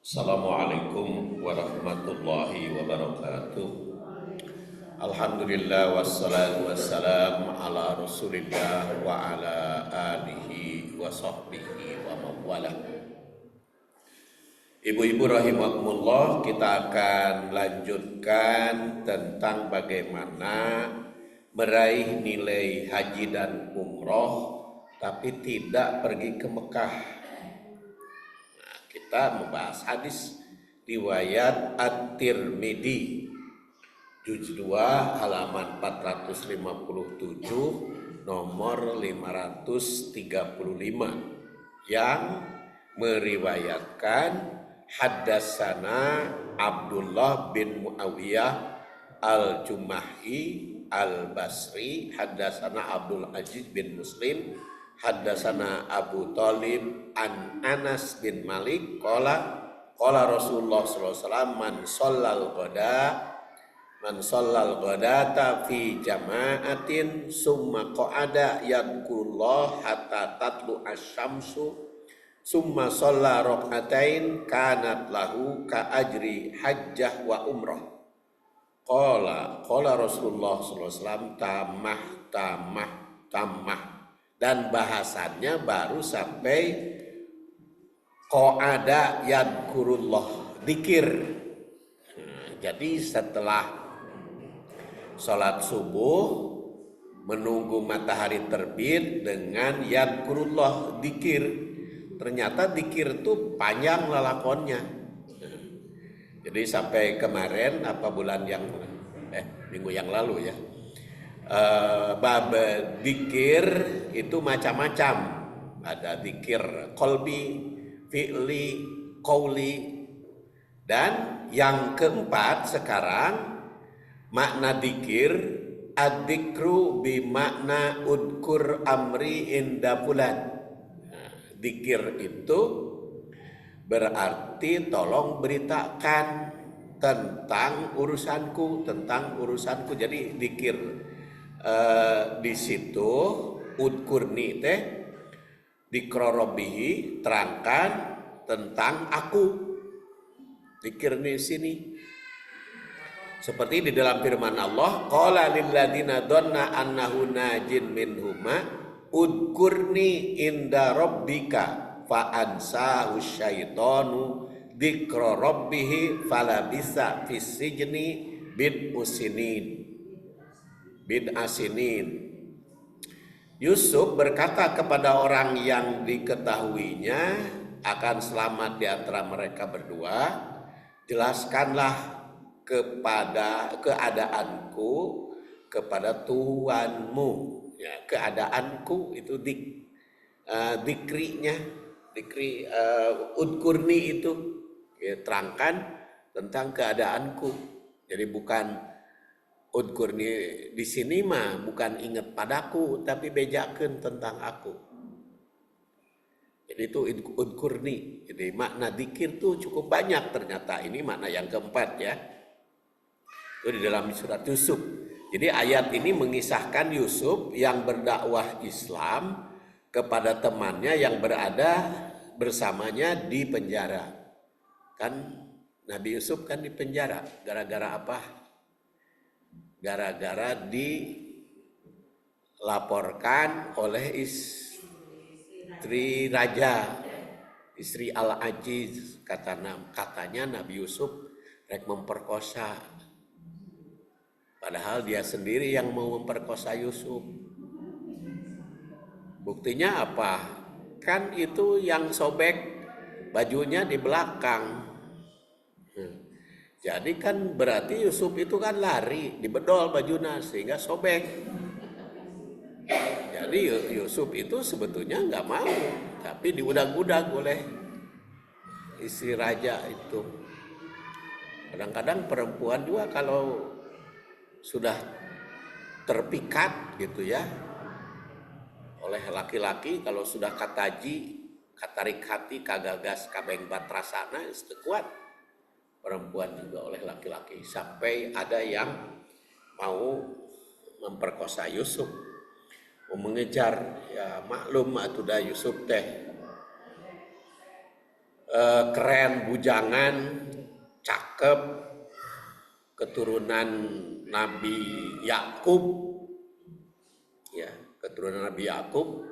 Assalamualaikum warahmatullahi wabarakatuh. Alhamdulillah wassalatu wassalam ala rasulillah wa ala alihi wa sahbihi wa mawala. Ibu-ibu rahimakumullah, kita akan lanjutkan tentang bagaimana meraih nilai haji dan umroh tapi tidak pergi ke Mekah. Kita membahas hadis riwayat At-Tirmidzi juz 2 halaman 457 nomor 535 yang meriwayatkan haddatsana Abdullah bin Muawiyah Al-Jumahi Al-Basri, haddatsana Abdul Aziz bin Muslim, haddatsana Abu Thalib an Anas bin Malik qala Rasulullah sallallahu alaihi wasallam man shallal ghadata fi jama'atin summa qa'ada yadhkurullah hatta tatlu asy-syamsu summa shalla rak'atain kanat lahu ka ajri hajjah wa umrah. Qala Rasulullah sallallahu alaihi wasallam tamah dan bahasannya baru sampai qa'ada yadhkurullah, dzikir. Jadi setelah sholat subuh menunggu matahari terbit dengan yadhkurullah, dzikir. Ternyata dzikir itu panjang lelakonnya. Jadi sampai kemarin minggu yang lalu ya, bab dzikir itu macam-macam. Ada dzikir qalbi, fi'li, qauli, dan yang keempat sekarang makna dzikir, ad-dzikru bi makna udkur amri inda fulan. Dzikir itu berarti tolong beritakan tentang urusanku. Jadi dzikir di situ udkurni teh dzikra rabbihi, terangkan tentang aku. Dzikir di sini seperti di dalam firman Allah, qala lil ladina dhanna annahu najin minhuma udkurni inda rabbika fa ansahu syaitanu dzikra rabbih falabisa fis sijni bid'asinin. Yusuf berkata kepada orang yang diketahuinya akan selamat di antara mereka berdua, jelaskanlah keadaanku kepada Tuhanmu. Ya, keadaanku itu dikri udkurni itu ya, terangkan tentang keadaanku. Jadi bukan udkurni di sini mah bukan ingat padaku, tapi bejakeun tentang aku. Jadi itu udkurni. Jadi makna dzikir itu cukup banyak ternyata. Ini makna yang keempat ya. Itu di dalam surat Yusuf. Jadi ayat ini mengisahkan Yusuf yang berdakwah Islam kepada temannya yang berada bersamanya di penjara. Kan Nabi Yusuf kan di penjara gara-gara apa? Gara-gara dilaporkan oleh istri raja, istri Al-Aziz. Katanya Nabi Yusuf rek memperkosa. Padahal dia sendiri yang mau memperkosa Yusuf. Buktinya apa? Kan itu yang sobek bajunya di belakang. Jadi kan berarti Yusuf itu kan lari, dibedol bajunya sehingga sobek. Jadi Yusuf itu sebetulnya nggak mau, tapi diudag-udag oleh istri raja itu. Kadang-kadang perempuan juga kalau sudah terpikat gitu ya oleh laki-laki, kalau sudah katarik hati, kagagas, kabeng batrasana, itu kuat. Perempuan juga oleh laki-laki sampai ada yang mau memperkosa Yusuf, mau mengejar. Ya maklum atuh da Yusuf teh keren, bujangan, cakep, keturunan Nabi Yakub, ya, keturunan Nabi Yakub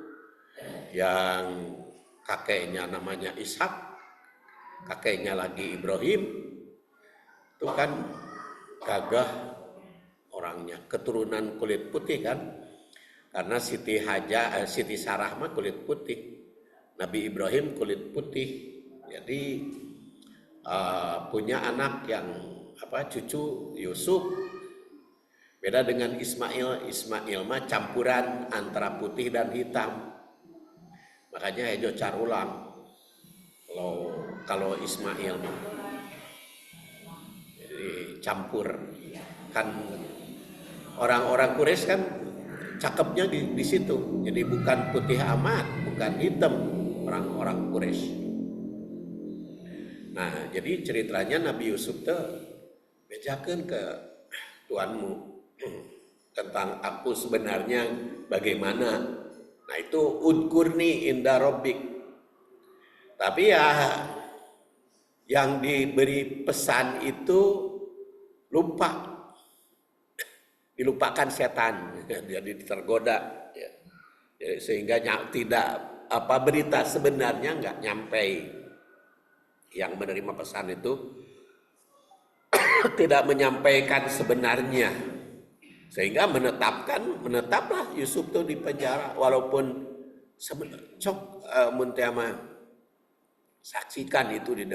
yang kakeknya namanya Ishak, kakeknya lagi Ibrahim, itu kan gagah orangnya, keturunan kulit putih kan, karena Siti Sarah mah kulit putih, Nabi Ibrahim kulit putih, jadi punya anak yang cucu Yusuf. Beda dengan Ismail mah campuran antara putih dan hitam. Makanya Ejo carulang kalau Ismail mah. Jadi campur. Kan orang-orang Quraisy kan cakepnya di situ. Jadi bukan putih amat, bukan hitam orang-orang Quraisy. Nah, jadi ceritanya Nabi Yusuf tuh bejakeun ke tuanmu tentang aku sebenarnya bagaimana. Nah, itu udkurni inda rabbik. Tapi ya yang diberi pesan itu lupa, dilupakan setan, jadi tergoda, ya. Jadi, sehingga tidak berita sebenarnya nggak nyampe. Yang menerima pesan itu tidak menyampaikan sebenarnya, sehingga menetaplah Yusuf tuh di penjara, walaupun Muntiama saksikan itu di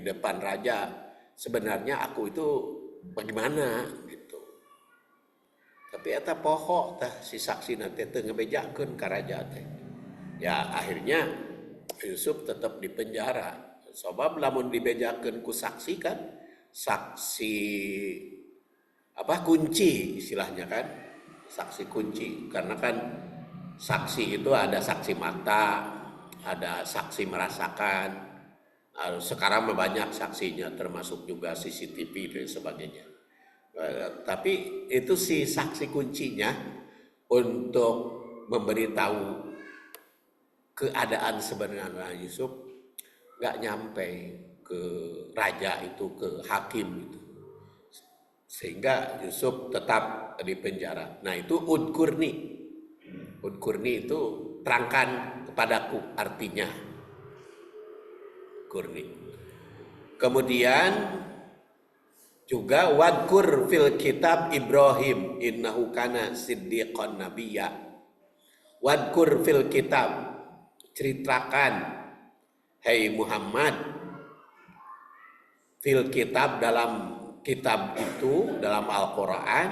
depan raja, sebenarnya aku itu bagaimana gitu. Tapi eta poho tah si saksi nanti teu ngebejakeun ka raja teh. Ya akhirnya Yusuf tetap di penjara. Sebab lamun dibejakeun ku saksi kan, saksi kunci istilahnya kan, saksi kunci, karena kan saksi itu ada saksi mata, ada saksi merasakan, sekarang banyak saksinya termasuk juga CCTV dan sebagainya. Tapi itu si saksi kuncinya untuk memberitahu keadaan sebenarnya Yusuf nggak nyampe ke raja itu, ke hakim itu, sehingga Yusuf tetap di penjara. Nah itu udkurni itu terangkan kepadaku artinya kurni. Kemudian juga wadkur fil kitab Ibrahim innahu kana siddiqan nabiyya. Wadkur fil kitab, ceritakan hai Muhammad, fil kitab, dalam kitab itu, dalam Al-Quran,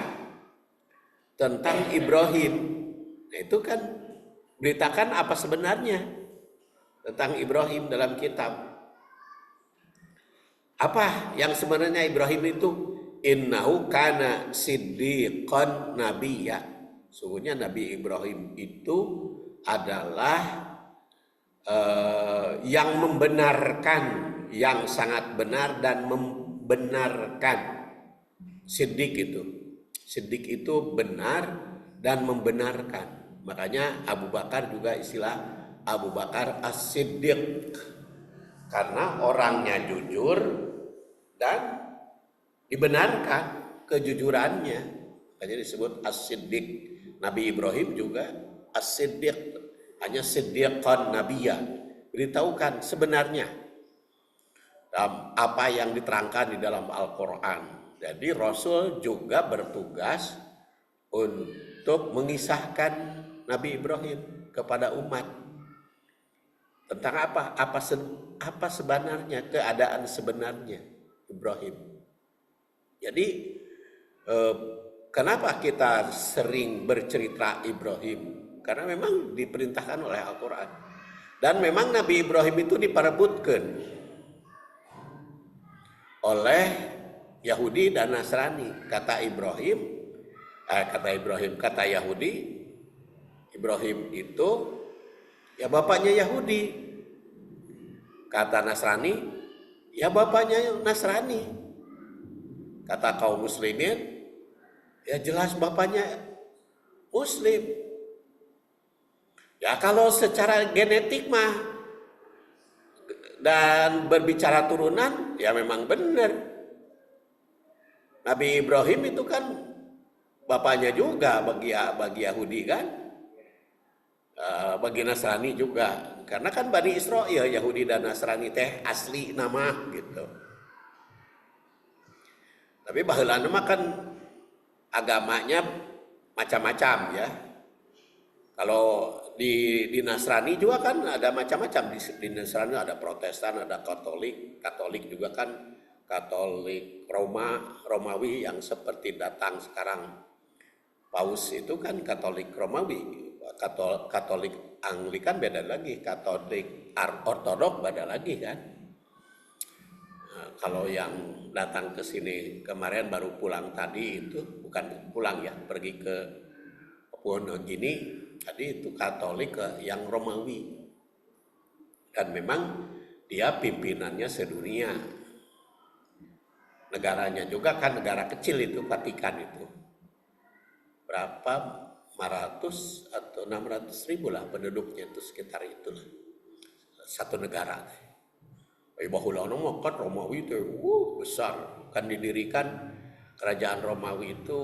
tentang Ibrahim. Nah itu kan beritakan apa sebenarnya tentang Ibrahim dalam kitab. Apa yang sebenarnya Ibrahim itu? Innahu kana siddiqan nabiyya. Sungguhnya Nabi Ibrahim itu adalah yang membenarkan, yang sangat benar dan membenarkan. Siddiq itu benar dan membenarkan. Makanya Abu Bakar juga istilah Abu Bakar As-Siddiq, karena orangnya jujur dan dibenarkan kejujurannya, makanya disebut As-Siddiq. Nabi Ibrahim juga As-Siddiq, hanya siddiqan nabiyya, beritahukan sebenarnya apa yang diterangkan di dalam Al-Quran. Jadi Rasul juga bertugas untuk mengisahkan Nabi Ibrahim kepada umat tentang apa sebenarnya, keadaan sebenarnya Ibrahim. Jadi kenapa kita sering bercerita Ibrahim? Karena memang diperintahkan oleh Al-Quran. Dan memang Nabi Ibrahim itu diperebutkan oleh Yahudi dan Nasrani. Kata Yahudi, Ibrahim itu ya bapaknya Yahudi. Kata Nasrani, ya bapaknya Nasrani. Kata kaum muslimin, ya jelas bapaknya Muslim. Ya kalau secara genetik mah Dan berbicara turunan, ya memang benar. Nabi Ibrahim itu kan bapaknya juga bagi Yahudi kan, bagi Nasrani juga. Karena kan Bani Israel, Yahudi dan Nasrani teh asli nama gitu. Tapi baheula mah kan agamanya macam-macam ya. Kalau di Nasrani juga kan ada macam-macam. Di Nasrani ada Protestan, ada Katolik. Katolik juga kan Katolik Romawi yang seperti datang sekarang Paus itu kan Katolik Romawi. Katolik Anglikan beda lagi, Katolik Ortodok beda lagi kan. Nah, kalau yang datang ke sini kemarin baru pulang tadi itu bukan pulang ya, pergi ke Wonogiri. Tadi itu Katolik yang Romawi. Dan memang dia pimpinannya sedunia. Negaranya juga kan negara kecil itu, Vatikan itu. Berapa? 500 atau 600 ribu lah penduduknya itu sekitar itulah. Satu negara. Bahulana kan Romawi itu besar. Kan didirikan kerajaan Romawi itu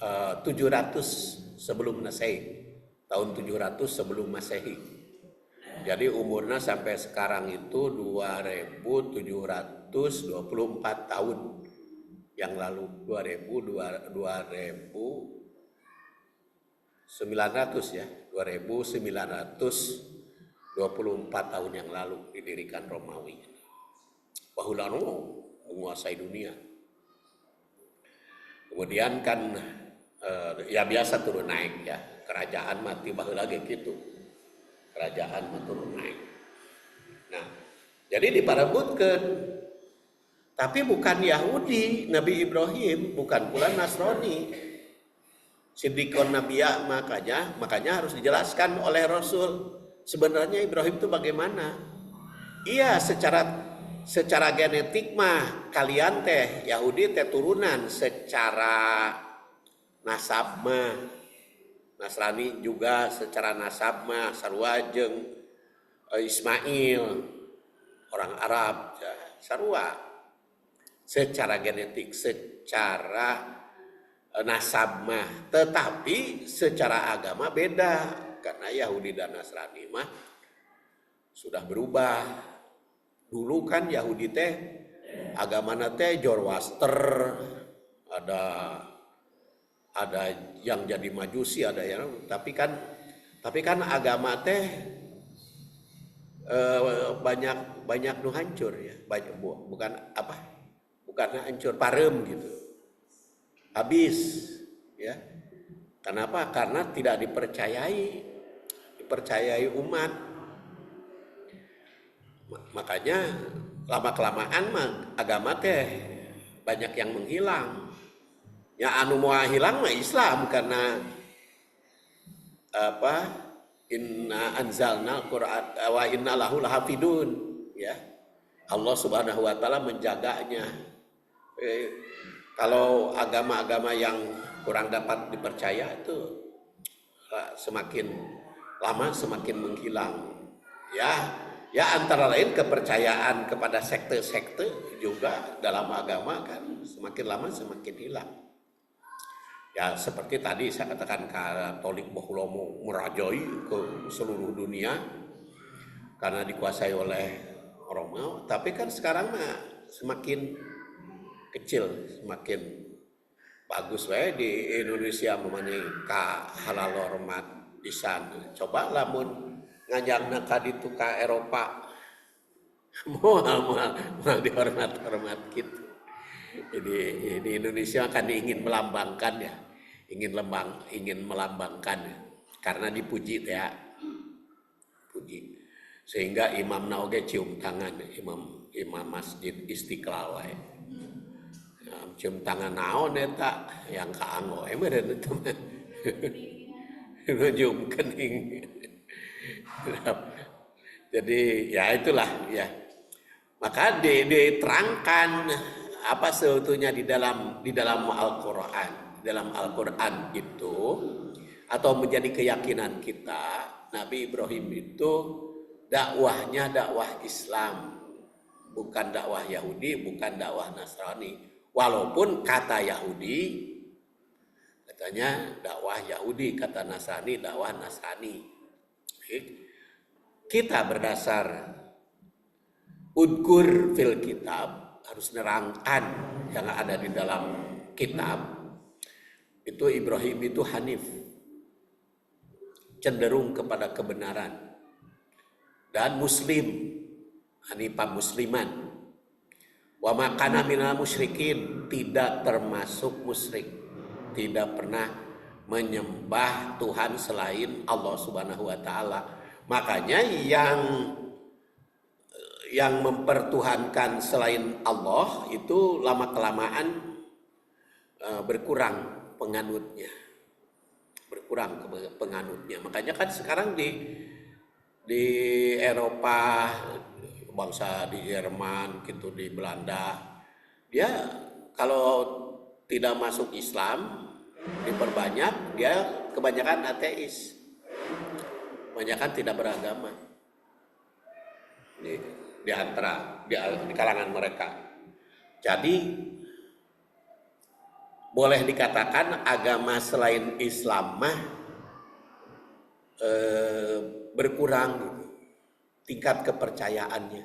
700 sebelum Masehi, tahun 700 sebelum Masehi. Jadi umurnya sampai sekarang itu 2724 tahun yang lalu, 2900 ya, 2924 tahun yang lalu didirikan Romawi. Bahulana menguasai dunia. Kemudian kan ya biasa turun naik ya, kerajaan mati baheula ge kitu. Kerajaan mah turun naik. Nah, jadi diparebutkeun. Tapi bukan Yahudi, Nabi Ibrahim, bukan pula Nasrani. Siddiqon Nabiyya, makanya harus dijelaskan oleh Rasul. Sebenarnya Ibrahim itu bagaimana? Iya, secara genetik mah kalian teh Yahudi teh turunan, secara nasab mah Nasrani juga secara nasab mah sarua jeung Ismail orang Arab sarua secara genetik, secara nasab mah, tetapi secara agama beda karena Yahudi dan Nasrani mah sudah berubah. Dulu kan Yahudi teh agamana teh Zoroaster, ada yang jadi majusi, ada yang tapi kan agama teh banyak nu hancur ya, bukan hancur, parem gitu, habis ya. Kenapa? Karena tidak dipercayai umat. Makanya lama-kelamaan mah agama teh banyak yang menghilang. Ya anu moal hilang mah Islam, karena inna anzalna Qur'an wa inna lahu lahafidun ya. Allah Subhanahu wa taala menjaganya. Kalau agama-agama yang kurang dapat dipercaya itu semakin lama semakin menghilang. Ya antara lain kepercayaan kepada sekte-sekte juga dalam agama kan semakin lama semakin hilang. Ya seperti tadi saya katakan Katolik Bahulomo merajai ke seluruh dunia karena dikuasai oleh Romawi. Tapi kan sekarang mah semakin kecil, semakin bagus wae di Indonesia memani ka halal hormat di sana. Coba lamun ngajangna ka ditu ka Eropa moal dihormat gitu. Jadi di Indonesia kan ingin melambangkan ya, ingin melambangkan ya, karena dipuji ya, puji. Sehingga imam naoge cium tangan, imam masjid Istiqlal ya. Cium tangan naon eta yang kaanggo meureun eta mah. Cium kening. Jadi ya itulah ya. Maka diterangkan apa sebetulnya di dalam Al-Qur'an. Dalam Al-Qur'an itu atau menjadi keyakinan kita, Nabi Ibrahim itu dakwahnya dakwah Islam, bukan dakwah Yahudi, bukan dakwah Nasrani. Walaupun kata Yahudi katanya dakwah Yahudi, kata Nasrani dakwah Nasrani. Kita berdasar udkur fil kitab harus nerangkan yang ada di dalam kitab. Itu Ibrahim itu hanif, cenderung kepada kebenaran, dan muslim, hanifah musliman. Wa makana minal musyrikin, tidak termasuk musyrik, tidak pernah menyembah Tuhan selain Allah Subhanahu wa taala. Makanya yang mempertuhankan selain Allah itu lama-kelamaan berkurang penganutnya. Makanya kan sekarang di Eropa, bangsa di Jerman gitu, di Belanda, dia kalau tidak masuk Islam diperbanyak, dia kebanyakan ateis, kebanyakan tidak beragama di antara di kalangan mereka. Jadi boleh dikatakan agama selain Islam mah berkurang gitu, tingkat kepercayaannya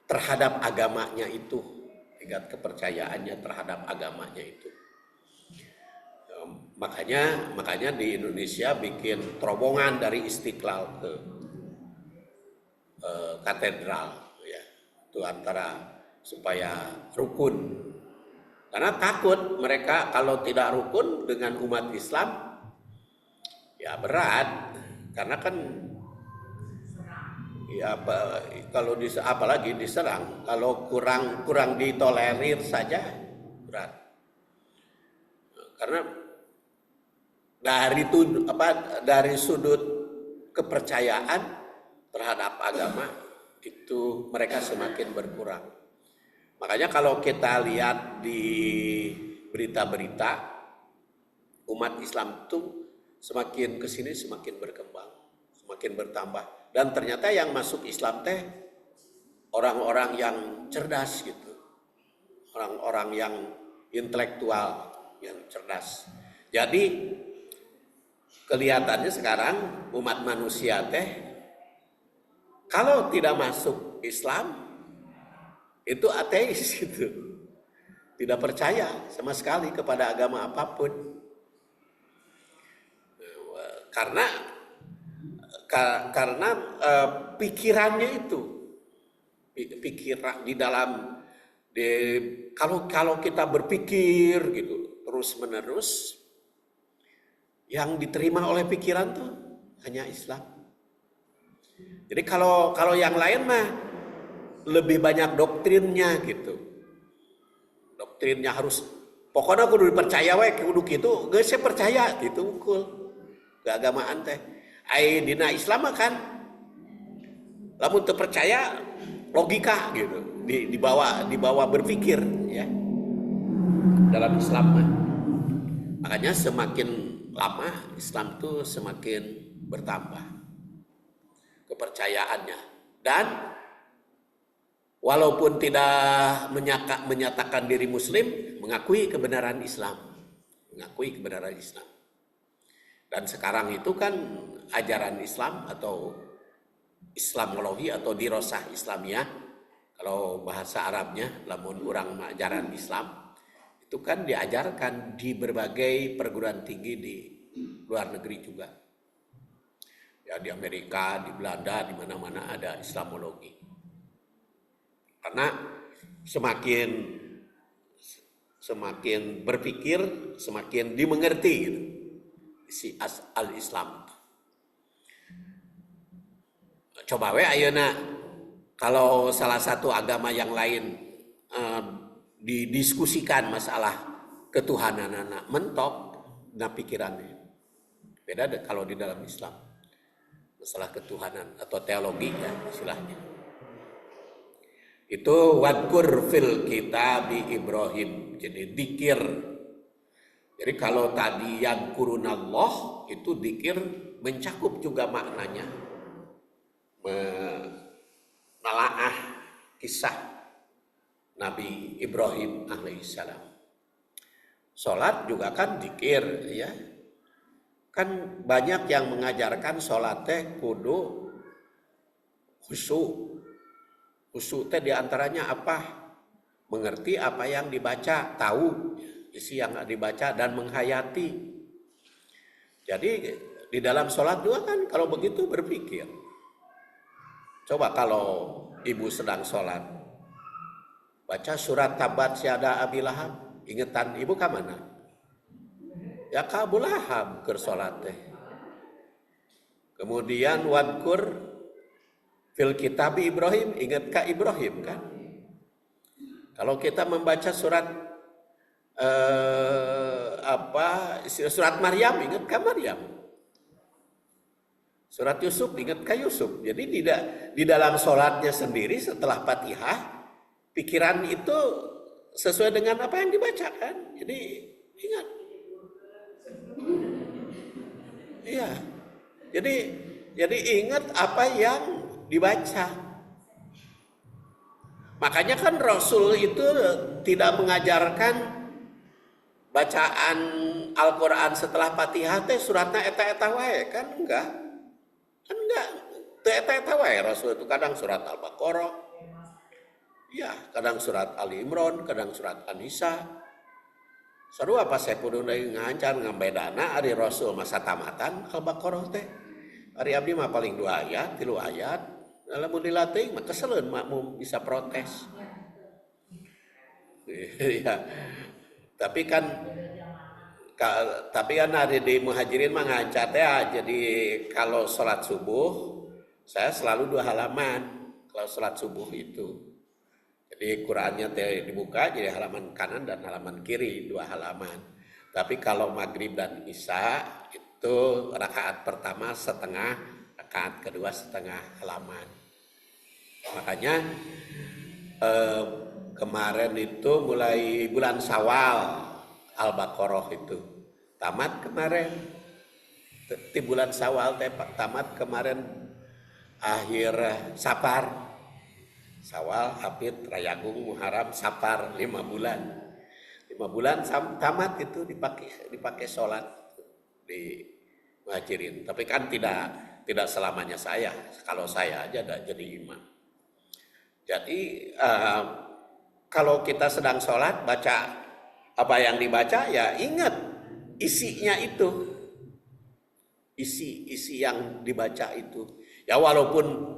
terhadap agamanya itu, makanya di Indonesia bikin terowongan dari Istiqlal ke katedral, ya, itu antara supaya rukun, karena takut mereka kalau tidak rukun dengan umat Islam ya berat, karena kan ya kalau apalagi diserang, kalau kurang ditolerir saja berat, karena dari sudut kepercayaan terhadap agama itu mereka semakin berkurang. Makanya kalau kita lihat di berita-berita, umat Islam itu semakin kesini semakin berkembang, semakin bertambah, dan ternyata yang masuk Islam teh orang-orang yang cerdas gitu, orang-orang yang intelektual, yang cerdas. Jadi kelihatannya sekarang umat manusia teh kalau tidak masuk Islam itu ateis gitu, tidak percaya sama sekali kepada agama apapun, karena pikirannya itu pikiran kalau kita berpikir gitu terus menerus, yang diterima oleh pikiran tuh hanya Islam. Jadi kalau yang lain mah lebih banyak doktrinnya gitu. Doktrinnya harus pokoknya kudu dipercaya we kudu kitu, geus saya percaya gitu ukul. Keagamaan teh. Ai dina Islam kan lamun teu percaya logika gitu. Dibawa berpikir ya. Dalam Islam mah. Makanya semakin lama Islam tuh semakin bertambah kepercayaannya, dan walaupun tidak menyatakan diri Muslim, mengakui kebenaran Islam, dan sekarang itu kan ajaran Islam atau Islamologi atau dirosah Islamiyah, kalau bahasa Arabnya, lamun urang ajaran Islam itu kan diajarkan di berbagai perguruan tinggi di luar negeri juga. Ya, di Amerika, di Belanda, di mana-mana ada Islamologi. Karena semakin berpikir, semakin dimengerti gitu, si al-Islam. Coba we ayeuna kalau salah satu agama yang lain didiskusikan masalah ketuhanan anak mentok na pikirannya. Beda kalau di dalam Islam. Masalah ketuhanan atau teologi ya istilahnya. Itu wadkur fil kitabi Ibrahim, jadi dikir. Jadi kalau tadi yang kurunallah itu dikir mencakup juga maknanya. menelaah kisah Nabi Ibrahim alaihissalam. Sholat juga kan zikir, ya. Kan banyak yang mengajarkan sholat teh kudu khusyuk. Khusyuk teh diantaranya apa? Mengerti apa yang dibaca, tahu isi yang dibaca dan menghayati. Jadi di dalam sholat juga kan kalau begitu berpikir. Coba kalau ibu sedang sholat, baca surat Tabat Syada Abi Lahab, ingetan ibu ke mana? Ya ka Abu Lahab keur sholat teh. Kemudian wadkur fil kitab Ibrahim, ingat ka Ibrahim kan? Kalau kita membaca surat surat Maryam, ingat ka Maryam. Surat Yusuf, ingat ka Yusuf. Jadi di dalam sholatnya sendiri setelah Fatihah, pikiran itu sesuai dengan apa yang dibacakan. Jadi ingat. Iya. Jadi ingat apa yang dibaca. Makanya kan Rasul itu tidak mengajarkan bacaan Al-Quran setelah Fatihah teh suratna eta-eta wae, kan enggak. Kan enggak. Teu eta-eta wae Rasul itu kadang surat Al-Baqarah. Ya, kadang surat Ali Imran, kadang surat An-Nisa. Sarua apa saya kudu ngancan ngambedana ari Rasul masa tamatan Al-Baqarah teh. Ari abdi mah paling 2 ayat, 3 ayat. Lamun dilatih mah keseleun makmum bisa protes. Ya. Tapi kan hari di Muhajirin mah ngacat ya. Jadi kalau sholat subuh saya selalu 2 halaman kalau sholat subuh itu. Jadi Qur'annya dibuka jadi halaman kanan dan halaman kiri 2 halaman. Tapi kalau maghrib dan isya itu rakaat pertama setengah, rakaat kedua setengah halaman. Makanya kemarin itu mulai bulan Syawal Al-Baqarah itu tamat kemarin. Di bulan Syawal tamat kemarin akhir Safar. Syawal, Hafid, Rayagung, Muharram, Safar 5 bulan. 5 bulan tamat itu dipakai sholat di Muhajirin. Tapi kan tidak selamanya saya. Kalau saya aja jadi imam. Jadi kalau kita sedang sholat baca apa yang dibaca ya ingat isinya itu, isi yang dibaca itu. Ya walaupun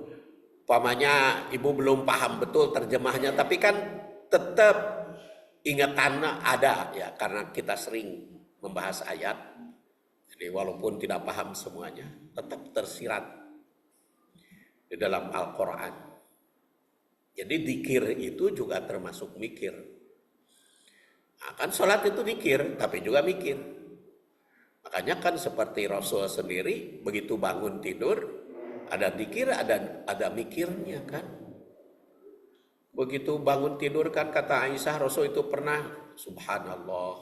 umpamanya ibu belum paham betul terjemahnya, tapi kan tetap ingatannya ada ya karena kita sering membahas ayat. Jadi walaupun tidak paham semuanya, tetap tersirat di dalam Al-Quran. Jadi dzikir itu juga termasuk mikir. Nah, kan sholat itu dzikir, tapi juga mikir. Makanya kan seperti Rasul sendiri, begitu bangun tidur, ada dzikir, ada mikirnya kan. Begitu bangun tidur kan kata Aisyah, Rasul itu pernah, subhanallah,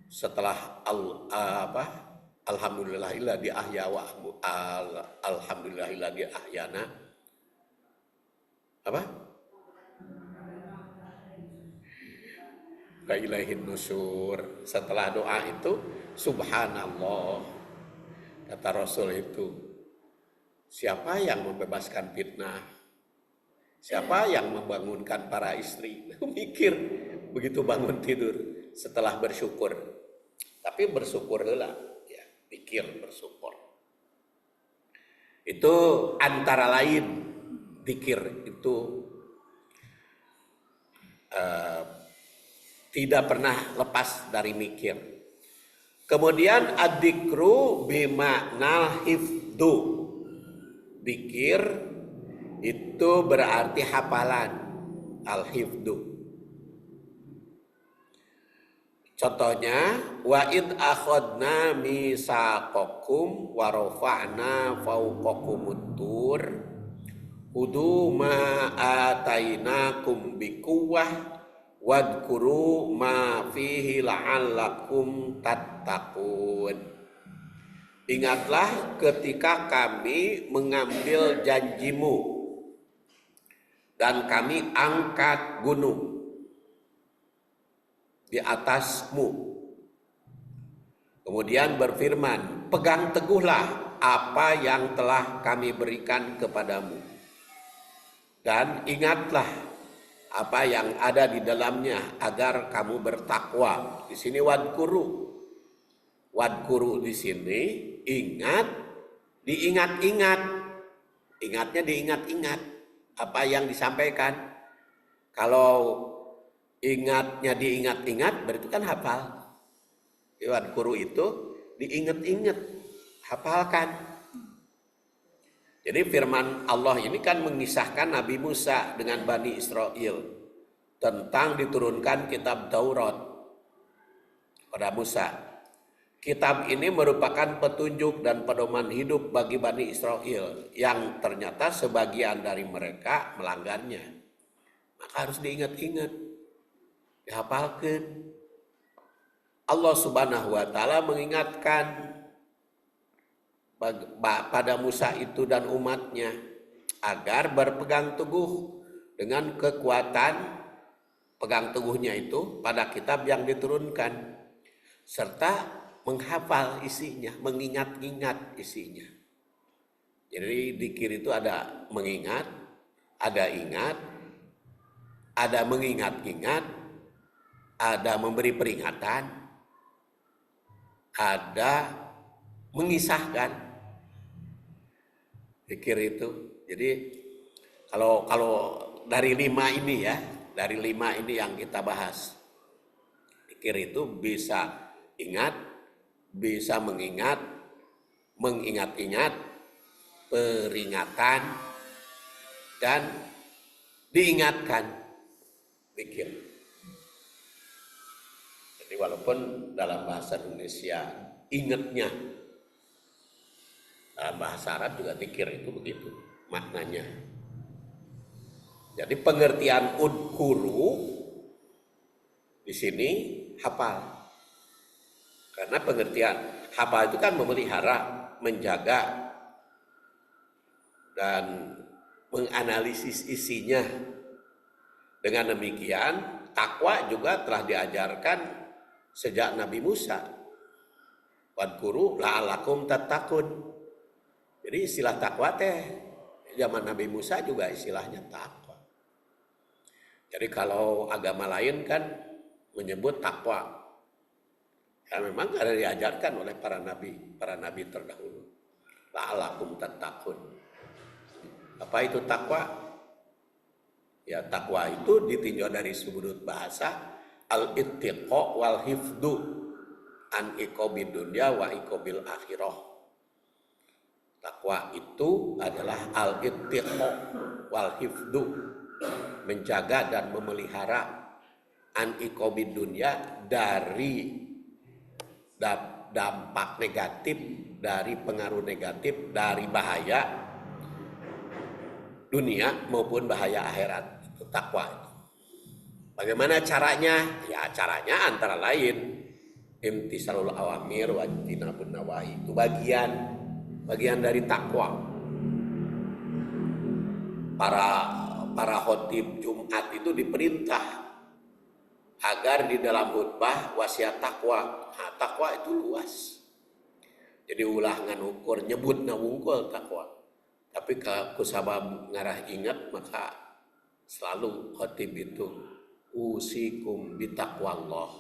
setelah alhamdulillahilladzi ahya wa alhamdulillahilladzi ahyana. Apa? Ka ilaihin nusyur. Setelah doa itu subhanallah, kata Rasul itu, siapa yang membebaskan fitnah, siapa yang membangunkan para istri. Mikir begitu bangun tidur setelah bersyukur. Tapi bersyukur heula ya, pikir bersyukur. Itu antara lain dzikir itu tidak pernah lepas dari mikir. Kemudian adzikru bimakna hifdu. Dzikir itu berarti hafalan, al-hifdu. Contohnya wa id akhadna misaqakum wa rafa'na fawqakumut tur Hudu ma atainakum biquwwah wadhkuru ma fihi la'allakum tattaqun. ingatlah ketika kami mengambil janjimu dan kami angkat gunung di atasmu. Kemudian berfirman, pegang teguhlah apa yang telah kami berikan kepadamu. Dan ingatlah apa yang ada di dalamnya agar kamu bertakwa. Di sini wadkuru. Wadkuru di sini ingat, diingat-ingat. Ingatnya diingat-ingat apa yang disampaikan. Kalau ingatnya diingat-ingat berarti kan hafal. Wadkuru itu diingat-ingat, hafalkan. Jadi firman Allah ini kan mengisahkan Nabi Musa dengan Bani Israel tentang diturunkan kitab Taurat pada Musa. Kitab ini merupakan petunjuk dan pedoman hidup bagi Bani Israel yang ternyata sebagian dari mereka melanggarnya. Maka harus diingat-ingat, dihafalkan. Allah Subhanahu wa Ta'ala mengingatkan pada Musa itu dan umatnya agar berpegang teguh dengan kekuatan pegang teguhnya itu pada kitab yang diturunkan serta menghafal isinya, mengingat-ingat isinya. Jadi dzikir itu ada mengingat, ada ingat, ada mengingat-ingat, ada memberi peringatan, ada mengisahkan. Zikir itu. Jadi kalau dari 5 ini ya, dari 5 ini yang kita bahas. Zikir itu bisa ingat, bisa mengingat, mengingat-ingat, peringatan, dan diingatkan. Zikir. Jadi walaupun dalam bahasa Indonesia ingatnya, dalam bahasa Arab juga zikir itu begitu maknanya. Jadi pengertian udkuru di sini hafal. Karena pengertian hafal itu kan memelihara, menjaga, dan menganalisis isinya. Dengan demikian takwa juga telah diajarkan sejak Nabi Musa. Wadkuru la'alakum tattaqun. Jadi istilah takwa teh zaman Nabi Musa juga istilahnya takwa. Jadi kalau agama lain kan menyebut takwa. Ya memang ada diajarkan oleh para nabi terdahulu. La'alakum tattaqun. Apa itu takwa? Ya takwa itu ditinjau dari sudut bahasa al-ittiqa wal hifdu an iqobil dunya wa iqobil akhirah. Takwa itu adalah al-ittiqa wal hifdu, menjaga dan memelihara an iqobil dunya dari dampak negatif, dari pengaruh negatif, dari bahaya dunia maupun bahaya akhirat. Itu takwa itu. Bagaimana caranya? Ya caranya antara lain imtisalul awamir wa jinabun nawahi. Itu bagian dari takwa. Para khotib Jumat itu diperintah agar di dalam khutbah wasiat takwa. Nah, takwa itu luas. Jadi ulah ngan ukur nyebut wungkul takwa. Tapi kalau kusabab ngarah ingat maka selalu khotib itu usikum bitaqwallah.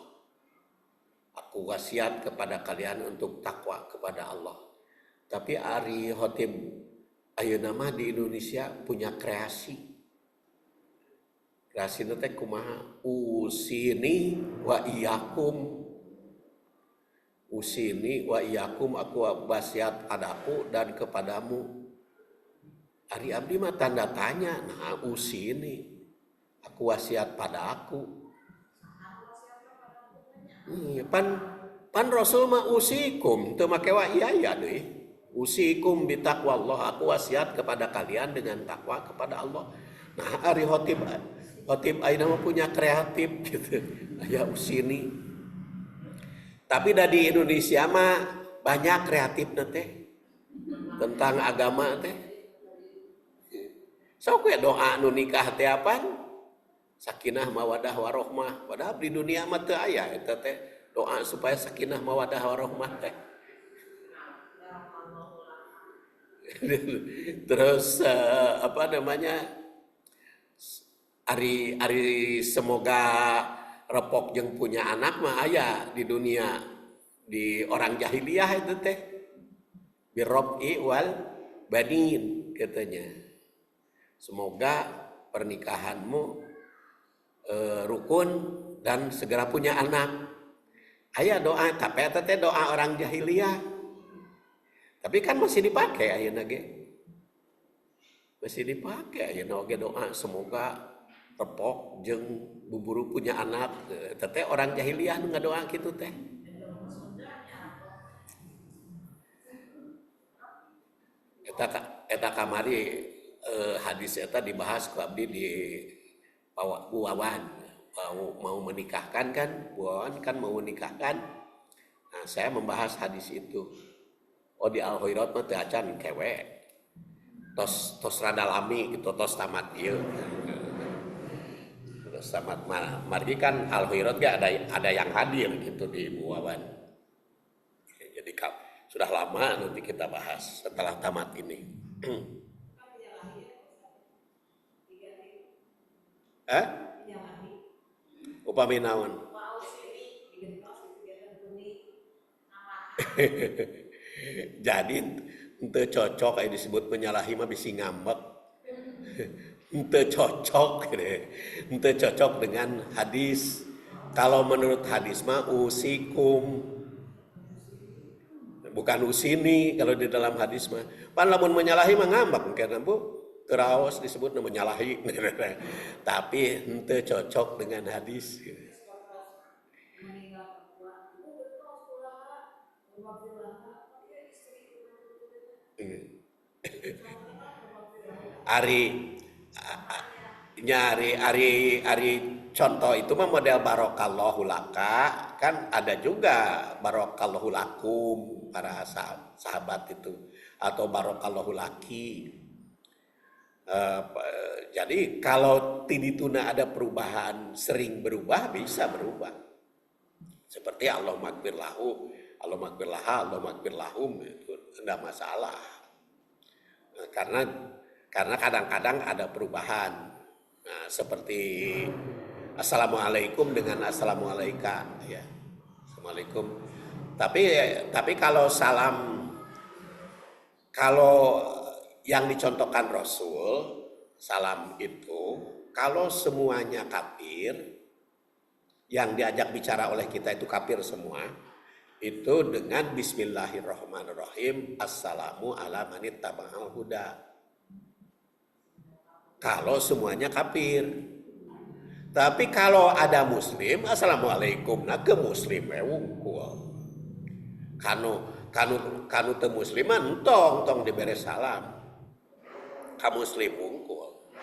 Aku wasiat kepada kalian untuk takwa kepada Allah. Tapi ari khotib ayeuna mah di Indonesia punya kreasi. Kreasi teh kumaha? Usini wa iyakum. Usini wa iyakum, aku wasiat padaku dan kepadamu. Ari abdi mah tanda tanya. Nah usini, aku wasiat pada aku. Pan Rasul mah usikum, teu make wa iya deui. Usikum bitaqwallah, aku wasiat kepada kalian dengan takwa kepada Allah. Nah, ari khotib ayeuna mah punya kreatif gitu. Aya usini. Tapi dari Indonesia mah banyak kreatif teh tentang agama teh. Sok we doa nu nikah teh apaan? Sakinah mawadah warohmah. Padahal di dunia mah teu aya eta teh doa supaya sakinah mawadah warohmah teh. Terus apa namanya? Ari semoga repok jeung punya anak mah aya di dunia di orang jahiliyah itu teh birrobi wal banin katanya. Semoga pernikahanmu rukun dan segera punya anak. Aya doa tapi eta teh doa orang jahiliyah. Tapi kan masih dipakai ayeuna ge. Masih dipakai ayeuna oge doa semoga repok jeung buburu punya anak. Teteh orang jahiliyah nu ngadoa kitu teh. Eta kamari hadis eta dibahas ku abdi di Wawan mau menikahkan kan, Wawan kan mau menikahkan. Nah, saya membahas hadis itu. Oh di Al-Khairat mah teu acan kewe. Tos rada lami gitu, tos tamat ieu. Sama margi kan Al-Khairat ya ada yang hadir gitu di Wawan. Jadi sudah lama nanti kita bahas setelah tamat ini. Upami naon? Jadi henteu cocok kayak disebut penyalahi mah bisi ngambek. Henteu cocok dengan hadis. Kalau menurut hadis mah usikum, bukan usini kalau di dalam hadis mah. Pan lamun menyalahi mah ngambek karena Bu teraos disebut menyalahi. Tapi henteu cocok dengan hadis. Ari contoh itu mah model barokallahu laka kan ada juga barokallahu lakum para sahabat itu atau barokallahu laki. Jadi kalau tidituna ada perubahan sering berubah bisa berubah seperti Allahumma gfir lahu, Allahumma gfir laha, Allahumma gfir lahum itu tidak masalah. Karena kadang-kadang ada perubahan. Nah, seperti assalamualaikum dengan assalamualaika ya. Assalamualaikum. Tapi kalau yang dicontohkan Rasul salam itu kalau semuanya kafir yang diajak bicara oleh kita itu kafir semua itu dengan bismillahirrahmanirrahim assalamu ala manit taba'al huda. Kalau semuanya kafir. Tapi kalau ada muslim, assalamualaikum, nah ke muslim wungkul. Kanu teu musliman tong dibere salam. Ka muslim wungkul.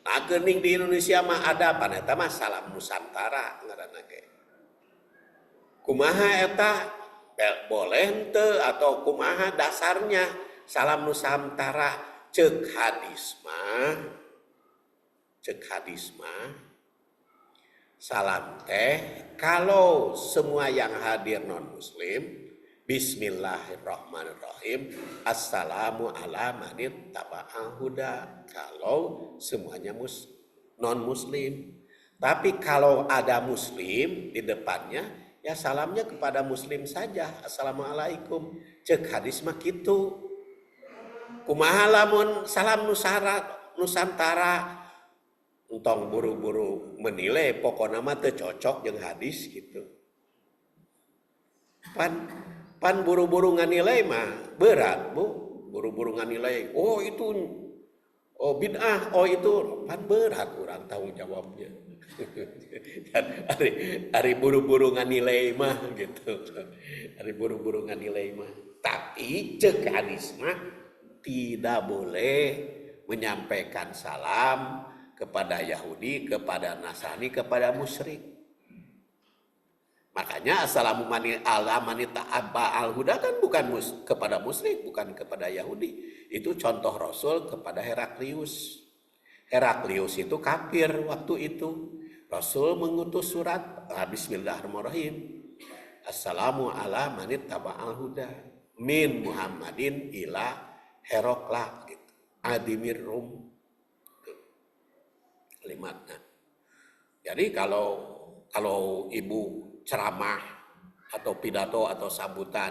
Nah geuning di Indonesia mah ada paneta mah salam Nusantara ngaranna ge. Kumaha eta? Boleh henteu atau kumaha dasarnya salam Nusantara ceuk hadis mah salam teh kalau semua yang hadir non muslim bismillahirrahmanirrahim assalamu ala manit taba'al huda kalau semuanya non muslim. Tapi kalau ada muslim di depannya ya salamnya kepada muslim saja assalamualaikum ceuk hadis mah kitu. Kumaha lamun salam Nusantara entong buru-buru menilai pokoknya mah teu cocok jeung hadis gitu. Pan buru-buru nganilai mah berat Bu. Buru-buru nganilai bid'ah itu pan berat urang tanggung jawabnya. Ari buru-buru nganilai mah gitu. Ari buru-buru nganilai mah. Tapi ceuk hadis mah tidak boleh menyampaikan salam kepada Yahudi, kepada Nasrani, kepada musyrik. Makanya assalamu ala manita abba al huda kan bukan kepada musyrik, bukan kepada Yahudi. Itu contoh Rasul kepada Heraklius. Heraklius itu kafir waktu itu. Rasul mengutus surat, Bismillahirrahmanirrahim. Assalamu ala manita abba al huda min Muhammadin ila Herokla gitu. Adimir Rum. Kalimatnya. Jadi kalau ibu ceramah atau pidato atau sambutan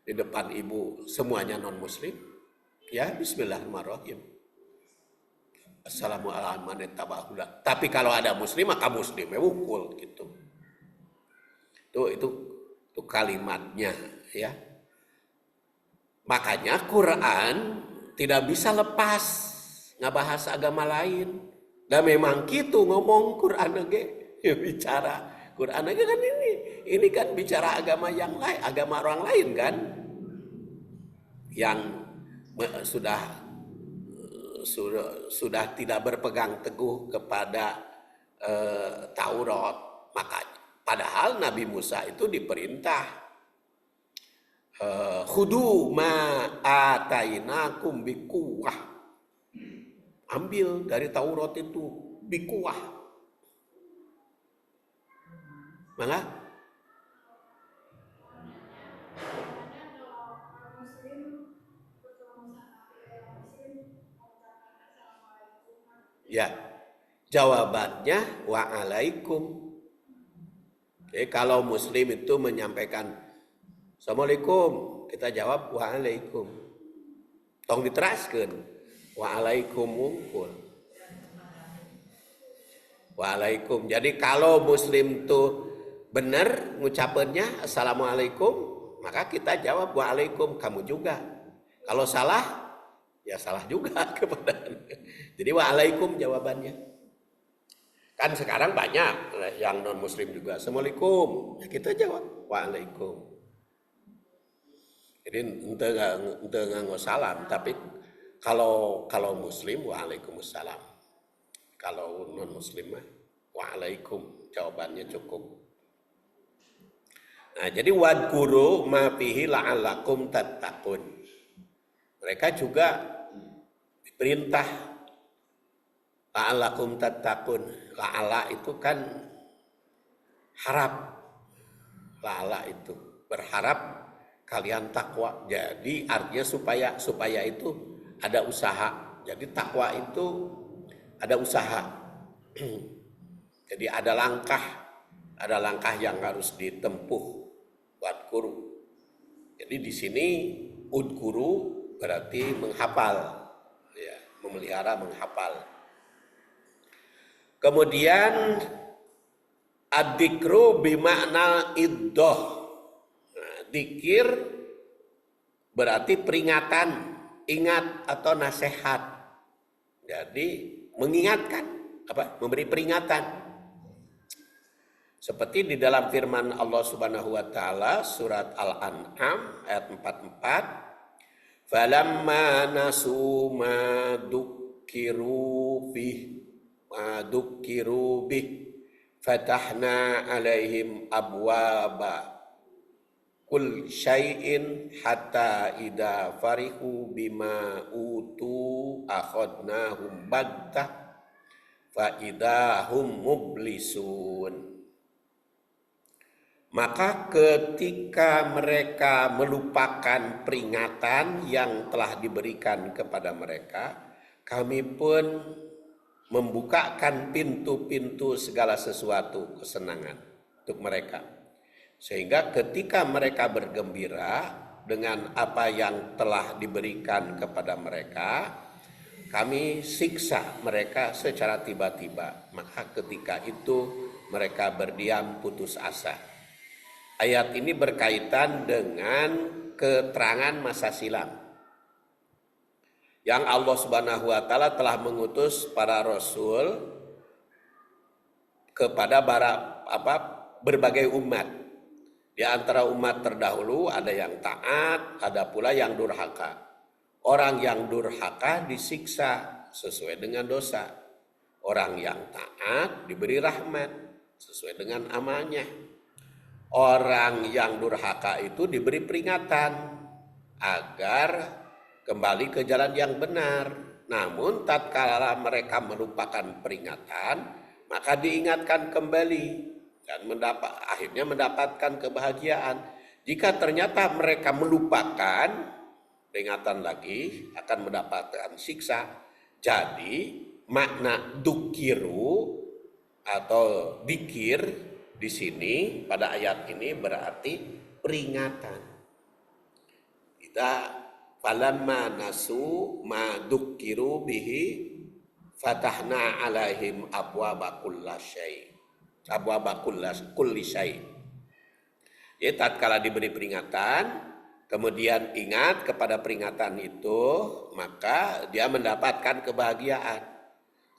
di depan ibu semuanya non muslim, ya Bismillahirrahmanirrahim. Assalamualaikum. Tapi kalau ada muslim maka muslimnya wukul gitu. Itu kalimatnya ya. Makanya Quran tidak bisa lepas ngabahas agama lain. Dan memang gitu ngomong Quran lagi bicara Quran lagi kan ini kan bicara agama yang lain, agama orang lain kan, yang sudah tidak berpegang teguh kepada Taurat. Makanya padahal Nabi Musa itu diperintah khudu ma atainakum bikuwah. Ambil dari Taurat itu bikuwah. Maka ya, jawabannya waalaikum. Jadi kalau muslim itu menyampaikan Assalamualaikum, kita jawab waalaikum. Tong diteraskeun. Waalaikum wungkul. Waalaikum. Jadi kalau muslim tuh benar ngucapinnya assalamualaikum, maka kita jawab waalaikum, kamu juga. Kalau salah, ya salah juga kepada. Jadi waalaikum jawabannya. Kan sekarang banyak yang non muslim juga assalamualaikum, ya kita jawab waalaikum. Jadi ente nggak salam, tapi kalau muslim waalaikumsalam. Kalau non muslim waalaikum, jawabannya cukup. Nah, jadi wadkuru ma fihi la'allakum tattaqun. Mereka juga diperintah la'allakum tattaqun. La'ala itu kan harap. La'ala itu berharap kalian takwa. Jadi artinya supaya itu ada usaha. Jadi takwa itu ada usaha. Jadi ada langkah yang harus ditempuh. Wadkuru. Jadi di sini udkuru berarti menghafal, ya, memelihara, menghafal. Kemudian ad-dzikru bimakna iddoh. Nah, dzikir berarti peringatan, ingat atau nasihat. Jadi mengingatkan, memberi peringatan. Seperti di dalam firman Allah Subhanahu wa taala surat Al-An'am ayat 44, "Falamma nasu ma dukkiru bih fatahna 'alaihim abwaba kul syai'in hatta idza farihu bima utu akhadnahum baghtah fa idahum mublisun." Maka ketika mereka melupakan peringatan yang telah diberikan kepada mereka, kami pun membukakan pintu-pintu segala sesuatu kesenangan untuk mereka. Sehingga ketika mereka bergembira dengan apa yang telah diberikan kepada mereka, kami siksa mereka secara tiba-tiba. Maka ketika itu mereka berdiam putus asa. Ayat ini berkaitan dengan keterangan masa silam yang Allah Subhanahu wa taala telah mengutus para rasul kepada berbagai umat. Di antara umat terdahulu ada yang taat, ada pula yang durhaka. Orang yang durhaka disiksa sesuai dengan dosa. Orang yang taat diberi rahmat sesuai dengan amalnya. orang yang durhaka itu diberi peringatan agar kembali ke jalan yang benar. Namun tatkala mereka melupakan peringatan, maka diingatkan kembali dan akhirnya mendapatkan kebahagiaan. Jika ternyata mereka melupakan peringatan lagi, akan mendapatkan siksa. Jadi makna dukiru atau dikir di sini pada ayat ini berarti peringatan. Kita falamma nasu ma dukiru bihi fatahna alaihim abwaba kulli syai. Jadi tatkala diberi peringatan, kemudian ingat kepada peringatan itu, maka dia mendapatkan kebahagiaan.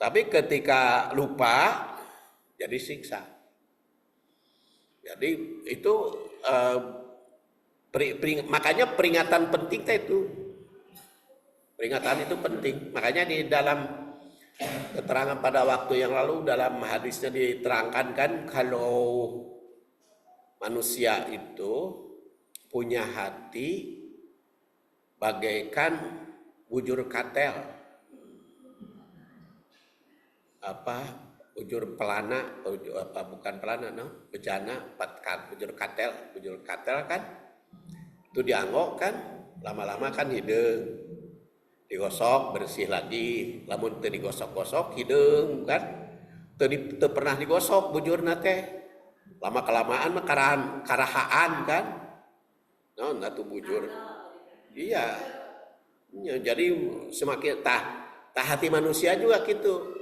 Tapi ketika lupa, jadi siksa. Jadi itu makanya peringatan penting itu. Peringatan itu penting. Makanya di dalam keterangan pada waktu yang lalu dalam hadisnya diterangkan kan kalau manusia itu punya hati bagaikan bujur katel, bujur pelana, bukan pelana, bejana, bujur katel kan, itu dianggok kan, lama-lama kan hidung, digosok bersih lagi, lamun teu digosok-gosok hidung kan, teu pernah digosok bujur nate. Lama kelamaan mah karahaan kan, natu bujur. Iya, jadi semakin hati manusia juga gitu.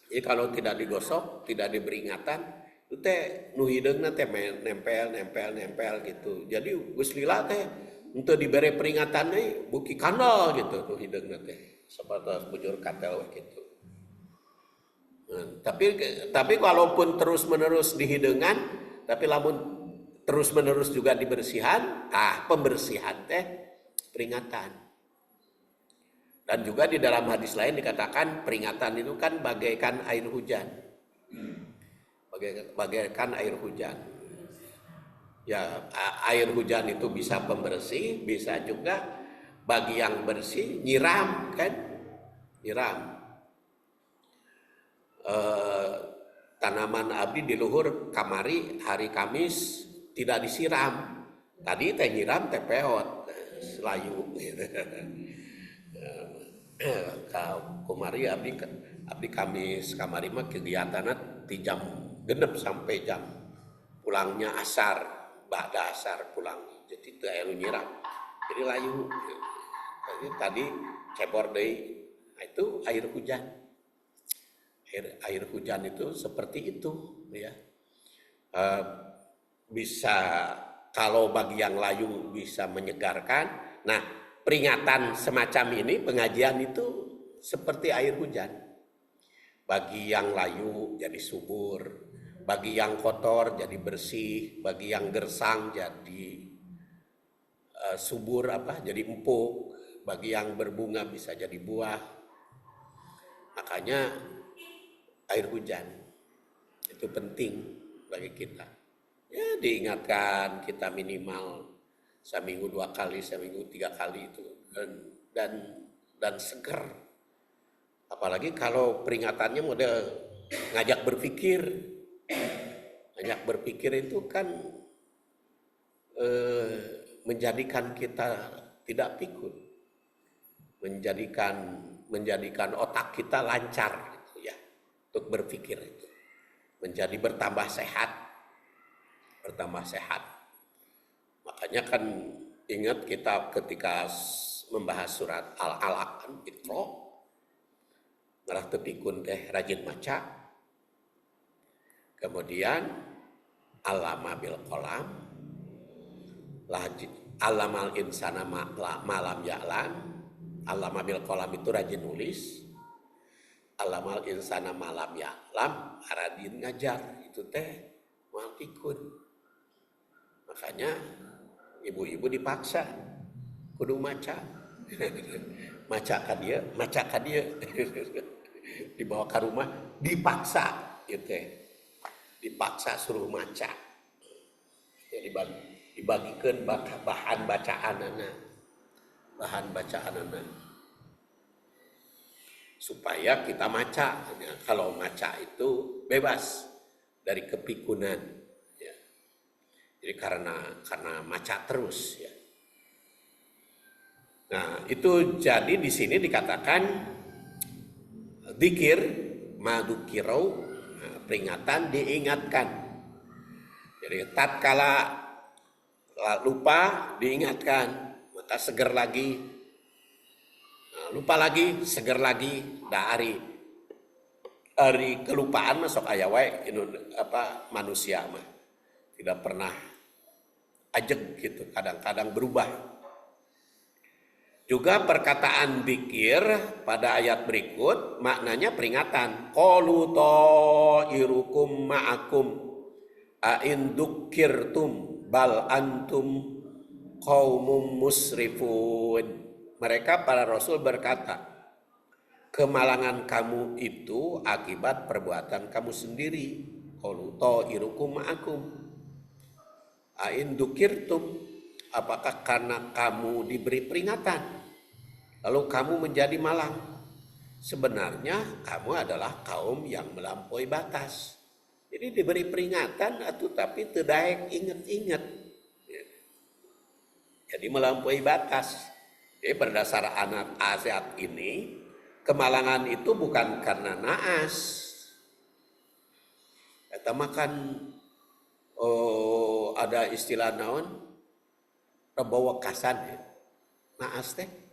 Jadi kalau tidak digosok, tidak diberi ingatan, itu teh nu hideungna teh nempel gitu. Jadi geus lila teh untuk diberi peringatan deui buki kandal gitu nu hideungna teh. Sapertos bujur katel gitu. Tapi walaupun terus-menerus dihideungan, tapi lamun terus-menerus juga dibersihan, pembersihan teh peringatan. Dan juga di dalam hadis lain dikatakan peringatan itu kan bagaikan air hujan. Bagaikan air hujan. Ya, air hujan itu bisa pembersih, bisa juga bagi yang bersih nyiram kan? Nyiram. Tanaman abdi di luhur kamari hari Kamis tidak disiram. Tadi teh nyiram teh peot selayu gitu. Kumari abdi Kamis kamari mah kegiatanna di jam genep sampai jam pulangnya asar, ba'da asar pulang. Jadi teu aya nyiram. Jadi layu. Jadi tadi cebor deui. Itu air hujan. Air hujan itu seperti itu ya. Bisa kalau bagi yang layu bisa menyegarkan. Nah, peringatan semacam ini, pengajian itu seperti air hujan. Bagi yang layu jadi subur, bagi yang kotor jadi bersih, bagi yang gersang jadi subur jadi empuk, bagi yang berbunga bisa jadi buah. Makanya air hujan itu penting bagi kita. Ya diingatkan kita minimal seminggu 2 kali, seminggu 3 kali itu dan seger. Apalagi kalau peringatannya model ngajak berpikir. Ngajak berpikir itu kan menjadikan kita tidak pikun. Menjadikan otak kita lancar. Untuk berpikir itu menjadi bertambah sehat. Makanya kan ingat kita ketika membahas surat Al-Alaq kan Iqra ngarah teu pikun teh rajin maca. Kemudian Allama bil qalam Allamal insana malam ya'lam. Allama bil qalam itu rajin nulis. Alamal insana malam ya'lam, aradin ngajar itu teh moal pikun. Makanya ibu-ibu dipaksa kudu maca. maca ka dia. Dibawa ke rumah dipaksa gitu teh. Dipaksa suruh maca. Ya, dibagikan bahan bacaan supaya kita maca. Ya, kalau maca itu bebas dari kepikunan. Ya. Jadi karena maca terus ya. Nah, itu jadi di sini dikatakan dzikir madukirau, peringatan diingatkan. Jadi tatkala lupa diingatkan, maka seger lagi. Nah, lupa lagi, seger lagi. Dari kelupaan masuk aya wae manusia mah tidak pernah ajeg gitu, kadang-kadang berubah. Juga perkataan dzikir pada ayat berikut maknanya peringatan. Qalu ta'irukum ma'akum a'in dzukirtum bal antum qaumum musrifun. Mereka para rasul berkata, kemalangan kamu itu akibat perbuatan kamu sendiri. Qalu ta'irukum ma'akum a'in dzukirtum, apakah karena kamu diberi peringatan lalu kamu menjadi malang? Sebenarnya kamu adalah kaum yang melampaui batas. Jadi diberi peringatan tapi tidak ingat-ingat. Jadi melampaui batas. Jadi berdasar ayat ini, kemalangan itu bukan karena naas. Kita makan ada istilah naon? Rebawa kasan ya. Naas teh.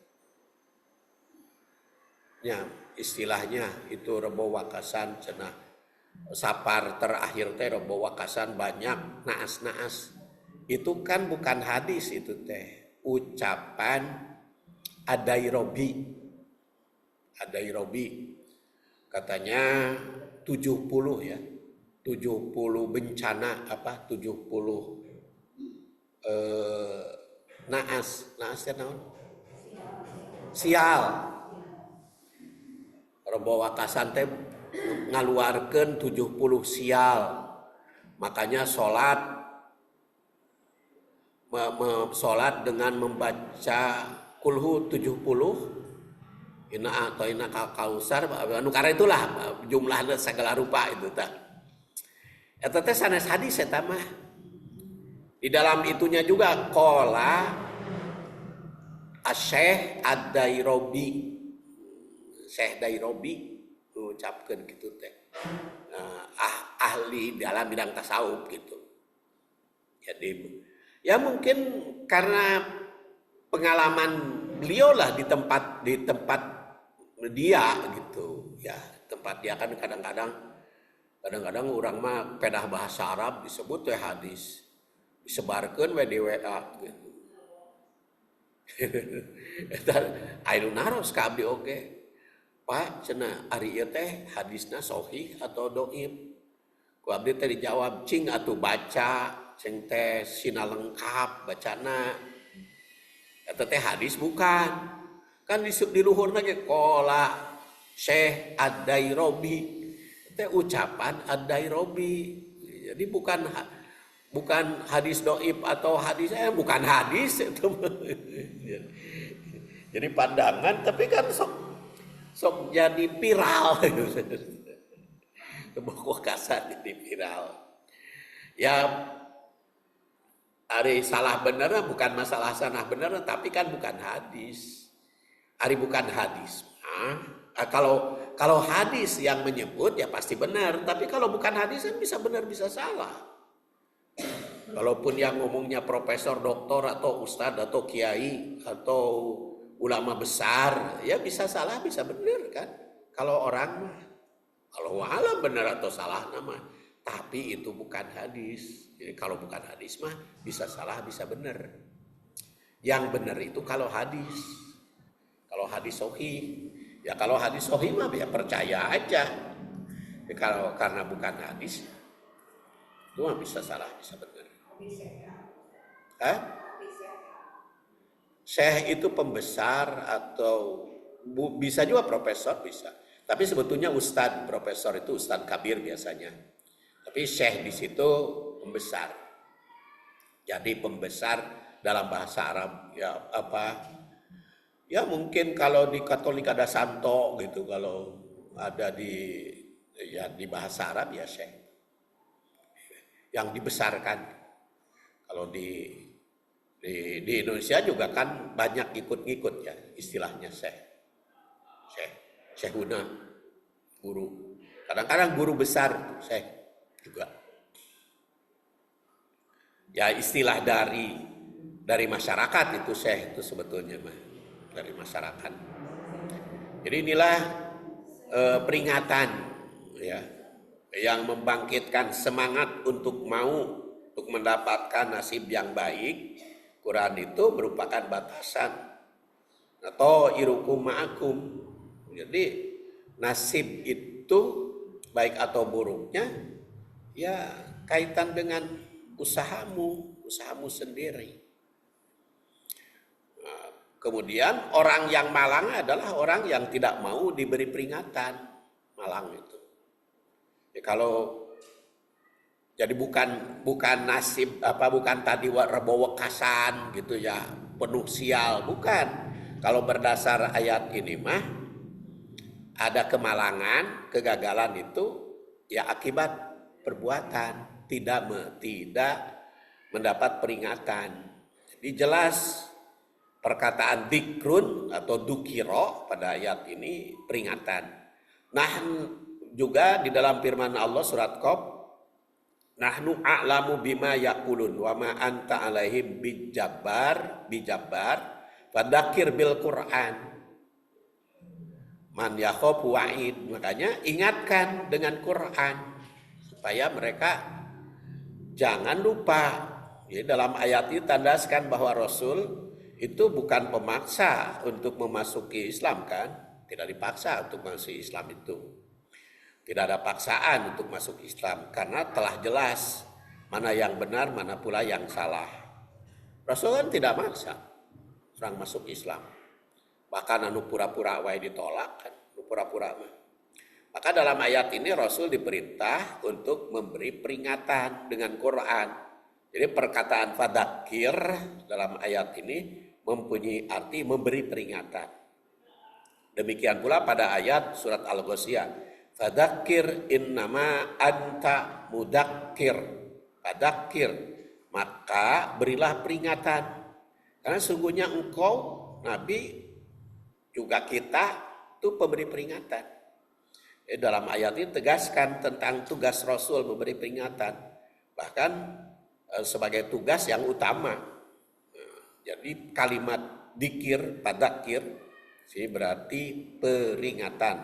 Ya, istilahnya itu rebawa kasan cenah sapar terakhir teh rebawa kasan banyak naas-naas. Itu kan bukan hadis itu teh, ucapan Adairobi. Katanya 70 ya. 70 bencana 70 naas ya naon? Sial. Robo wakasan teh ngaluarkeun 70 sial. Makanya salat dengan membaca kulhu 70 ina atau ina kausar anu karena itulah jumlahnya segala rupa itu tah. Eta teh sanes hadis eta mah. Di dalam itunya juga qala Syekh Ad-Dairobi. Syekh Dairobi mengucapkan gitu teh. Ahli dalam bidang tasawuf gitu. Jadi ya mungkin karena pengalaman beliau lah di tempat dia gitu. Ya, tempat dia kan kadang-kadang orang mah pedah bahasa Arab disebut teh hadis. Disebarkeun we di WA gitu. Eta aya naros ka abdi oge. Pak cenah ari ieu teh hadisna sahih atau dhaif? Ku abdi teh dijawab cing atuh baca, cing teh sina lengkap bacana. Eta teh hadis bukan. Kan di luhurna ge qala Syekh Ad-Dairobi. Teh ucapan Ad-Dairobi. Jadi bukan hadis dhaif atau hadis bukan hadis itu. Jadi pandangan tapi kan sok jadi viral. Kebawa kasar jadi viral. Ya ari salah bener bukan masalah sanah bener tapi kan bukan hadis. Ari bukan hadis. Kalau hadis yang menyebut ya pasti benar, tapi kalau bukan hadis kan bisa benar bisa salah. Walaupun yang ngomongnya profesor, doktor atau ustadz atau kiai atau ulama besar, ya bisa salah bisa benar kan. Kalau orang mah, kalau alam benar atau salah nama, tapi itu bukan hadis. Jadi kalau bukan hadis mah bisa salah bisa benar. Yang benar itu kalau hadis. Kalau hadis sahih, ya kalau hadis sahih mah ya percaya aja. Ya, kalau karena bukan hadis, itu mah bisa salah bisa benar. Syekh itu pembesar atau bisa juga profesor bisa. Tapi sebetulnya ustadz, profesor itu ustadz kabir biasanya. Tapi syekh di situ pembesar. Jadi pembesar dalam bahasa Arab ya apa? Ya mungkin kalau di Katolik ada santo gitu, kalau ada di bahasa Arab ya syekh yang dibesarkan. Kalau di Indonesia juga kan banyak ikut-ikut ya istilahnya syekh. Syekhuna, guru. Kadang-kadang guru besar syekh juga. Ya istilah dari masyarakat itu syekh itu sebetulnya mah dari masyarakat. Jadi inilah peringatan ya yang membangkitkan semangat untuk untuk mendapatkan nasib yang baik. Quran itu merupakan batasan atau irukum ma'akum. Jadi nasib itu baik atau buruknya ya kaitan dengan usahamu sendiri. Nah, kemudian orang yang malang adalah orang yang tidak mau diberi peringatan. Malang itu. Ya, kalau jadi bukan nasib bukan tadi rebo wekasan gitu ya, penuh sial, bukan. Kalau berdasar ayat ini mah ada kemalangan, kegagalan itu ya akibat perbuatan, tidak mendapat peringatan. Jadi jelas perkataan dikrun atau dukiro pada ayat ini peringatan. Nah juga di dalam firman Allah surat Qaf, nahnu a'lamu bima yaqulun wa ma anta alaihim bijabbar fadzakir bil Qur'an man yakhafu wa'id. Makanya ingatkan dengan Quran supaya mereka jangan lupa. Jadi dalam ayat ini tandaskan bahwa Rasul itu bukan pemaksa untuk memasuki Islam kan, tidak dipaksa untuk masuk Islam itu. Tidak ada paksaan untuk masuk Islam karena telah jelas mana yang benar, mana pula yang salah. Rasul kan tidak maksa orang masuk Islam. Bahkan anu pura-pura wae ditolak kan, anu pura-pura mah. Maka dalam ayat ini Rasul diperintah untuk memberi peringatan dengan Quran. Jadi perkataan fadzakir dalam ayat ini mempunyai arti memberi peringatan. Demikian pula pada ayat surat Al-Ghasyiyah, fadzakir innama anta mudakkir. Fadzakir, maka berilah peringatan. Karena sungguhnya engkau Nabi juga kita itu pemberi peringatan. Dalam ayat ini tegaskan tentang tugas Rasul memberi peringatan. Bahkan sebagai tugas yang utama. Jadi kalimat dikir, tadzakir berarti peringatan.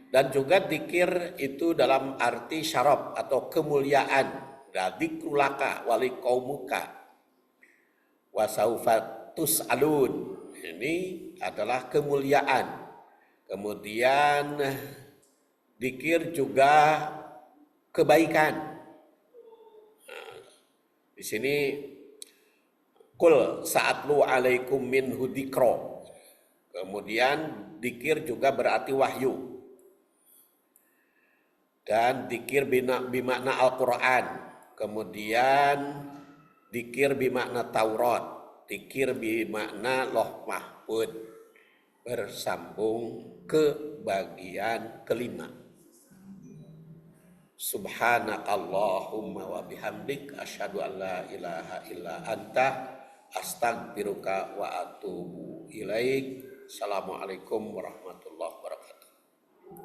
Dan juga dikir itu dalam arti syaraf atau kemuliaan. Dzikrulaka wali qaumuka wasaufa tus'alun. Ini adalah kemuliaan. Kemudian dikir juga kebaikan. Nah, di sini kul sa'atlu alaikum minhu dzikra. Kemudian dikir juga berarti wahyu. Dan dikir bimakna Al-Qur'an. Kemudian dikir bimakna Taurat. Dikir bimakna Loh Mahfud. Bersambung ke bagian kelima. Subhanakallahumma wa bihamdik asyhadu an la ilaha illa anta astaghfiruka wa atubu ilaik. Assalamualaikum warahmatullahi